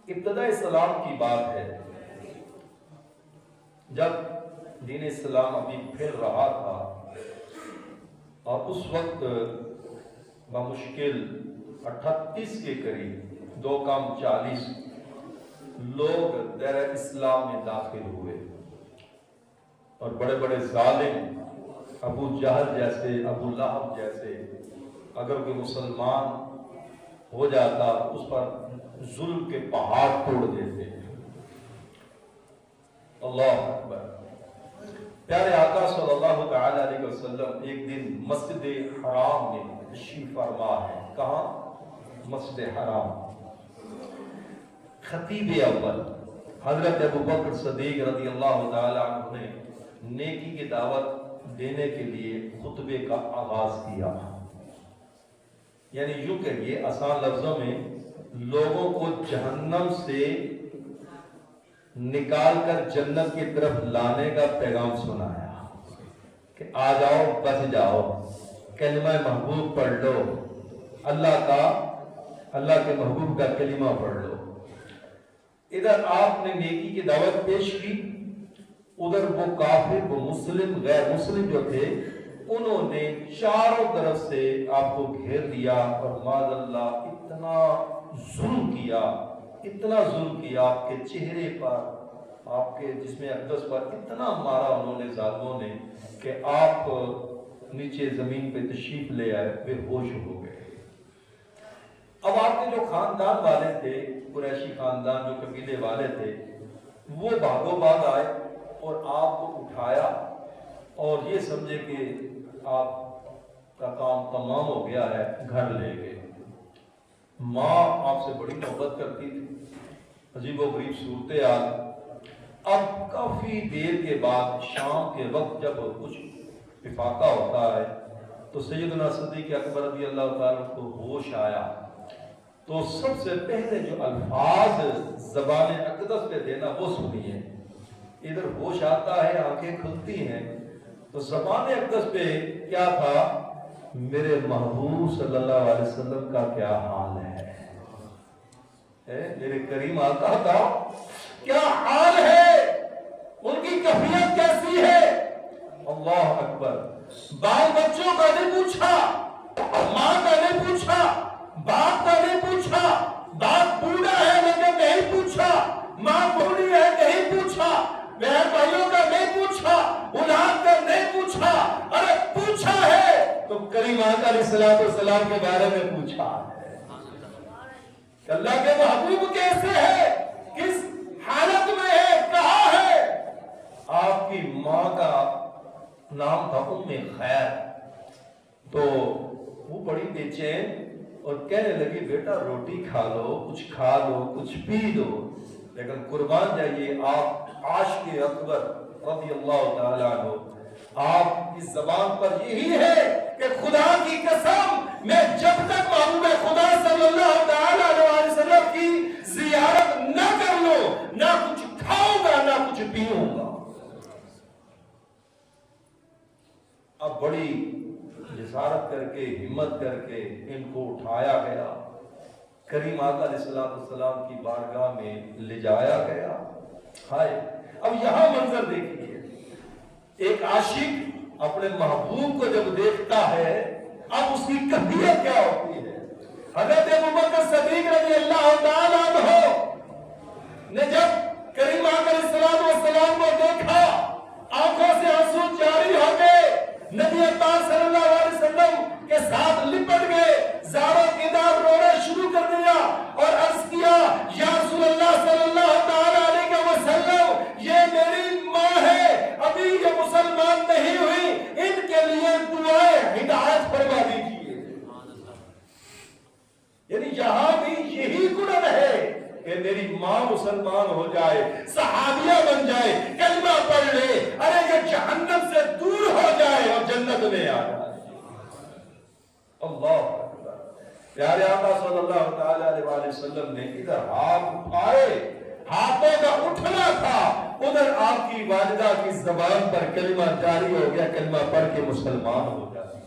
ابتدا اسلام کی بات ہے، جب دین اسلام ابھی پھیل رہا تھا اور اس وقت بمشکل 38 کے قریب 2 لوگ دائرہ اسلام میں داخل ہوئے، اور بڑے بڑے ظالم ابو جہل جیسے، ابو لہب جیسے اگر کوئی مسلمان ہو جاتا اس پر ظلم کے پہاڑ توڑ دیتے۔ اللہ اکبر۔ پیارے آقا صلی اللہ تعالی علیہ وسلم ایک دن مسجد حرام میں تشریف فرما ہے۔ کہاں؟ مسجد حرام۔ خطیب اول حضرت ابوبکر صدیق رضی اللہ تعالی عنہ نے نیکی کی دعوت دینے کے لیے خطبے کا آغاز کیا، یعنی یوں کہیے آسان لفظوں میں لوگوں کو جہنم سے نکال کر جنت کی طرف لانے کا پیغام سنایا کہ آ جاؤ، بچ جاؤ، کلمہ محبوب پڑھ لو، اللہ کے محبوب کا کلمہ پڑھ لو۔ ادھر آپ نے نیکی کی دعوت پیش کی، ادھر وہ کافر، وہ مسلم، غیر مسلم جو تھے انہوں نے چاروں طرف سے آپ کو گھیر دیا اور معاذ اللہ اتنا ظلم کیا آپ کے چہرے پر، آپ کے جسم اقدس پر اتنا مارا انہوں نے ظالموں نے کہ آپ نیچے زمین پہ تشریف لے آئے، بے ہوش ہو گئے۔ اب آپ کے جو خاندان والے تھے، قریشی خاندان جو قبیلے والے تھے، وہ بھاگو بھاگ آئے اور آپ کو اٹھایا اور یہ سمجھے کہ آپ کا کام تمام ہو گیا ہے، گھر لے گئے۔ ماں آپ سے بڑی محبت کرتی تھی، عجیب و غریب صورتحال۔ اب کافی دیر کے بعد شام کے وقت جب کچھ افاقہ ہوتا ہے تو سیدنا صدیق اکبر رضی اللہ تعالیٰ کو ہوش آیا، تو سب سے پہلے جو الفاظ زبان اقدس پہ تھے نا وہ سنیے۔ ادھر ہوش آتا ہے، آنکھیں کھلتی ہیں، تو زبان اقدس پہ کیا تھا؟ میرے محبوب صلی اللہ علیہ وسلم کا کیا حال ہے، میرے کریم آقا کا کیا حال ہے، ان کی کیفیت کیسی ہے۔ اللہ اکبر۔ بال بچوں کا نہیں پوچھا، ماں کا نہیں پوچھا، باپ کا نہیں پوچھا، باپ بوڑھا ہے لیکن نہیں پوچھا، ماں بوڑھی ہے نہیں پوچھا، بہن بھائیوں کا نہیں پوچھا، اولاد کا نہیں پوچھا، ارے پوچھا ہے تو کریم آقا علیہ السلام کے بارے میں پوچھا ہے کہ اللہ کے محبوب کیسے ہے، کس حالت میں ہے، کہاں ہے۔ آپ کی ماں کا نام تھا ام خیر، تو وہ بڑی بے چین اور کہنے لگی بیٹا روٹی کھا لو، کچھ کھا لو، کچھ پی لو، لیکن قربان جائیے آپ عاشق اکبر رضی اللہ تعالیٰ عنہ، آپ کی زبان پر یہی ہے کہ خدا کی قسم میں جب تک محبوب خدا صلی اللہ تعالیٰ علیہ وسلم کی زیارت نہ کر لو نہ کچھ کھاؤں گا نہ کچھ پیوں گا۔ اب بڑی جسارت کر کے، ہمت کر کے ان کو اٹھایا گیا، کریم آقا علیہ السلام کی بارگاہ میں لے جایا گیا۔ ہائے، اب یہاں منظر دیکھیے، ایک عاشق اپنے محبوب کو جب دیکھتا ہے اب اس کی کیفیت کیا ہوتی ہے۔ حضرت ابوبکر صدیق رضی اللہ تعالیٰ عنہ نے جب کریم آقا علیہ السلام کو دیکھا، آنکھوں سے آنسو جاری ہو گئے، نبی پاک صلی اللہ علیہ وسلم کے ساتھ لپٹ گئے، زاروں کی دار رونا شروع کر دیا اور عرض کیا یا رسول اللہ صلی اللہ تعالیٰ علیہ وسلم، یہ میری ماں ہے، ابھی یہ مسلمان نہیں ہوئی، ان کے لیے دعائیں ہدایت فرما دیجیے۔ یعنی یہاں بھی یہی گناہ ہے کہ میری ماں مسلمان ہو جائے، صحابیہ بن جائے، کلمہ پڑھ لے، ارے یہ جہنم سے دور ہو جائے اور جنت میں آ جائے۔ اللہ اکبر۔ پیارے آقا صلی اللہ تعالی علیہ وسلم نے ادھر ہاتھ اٹھائے، ہاتھوں کا اٹھنا تھا، ادھر آپ کی والدہ کی زبان پر کلمہ جاری ہو گیا، کلمہ پڑھ کے مسلمان ہو جائے۔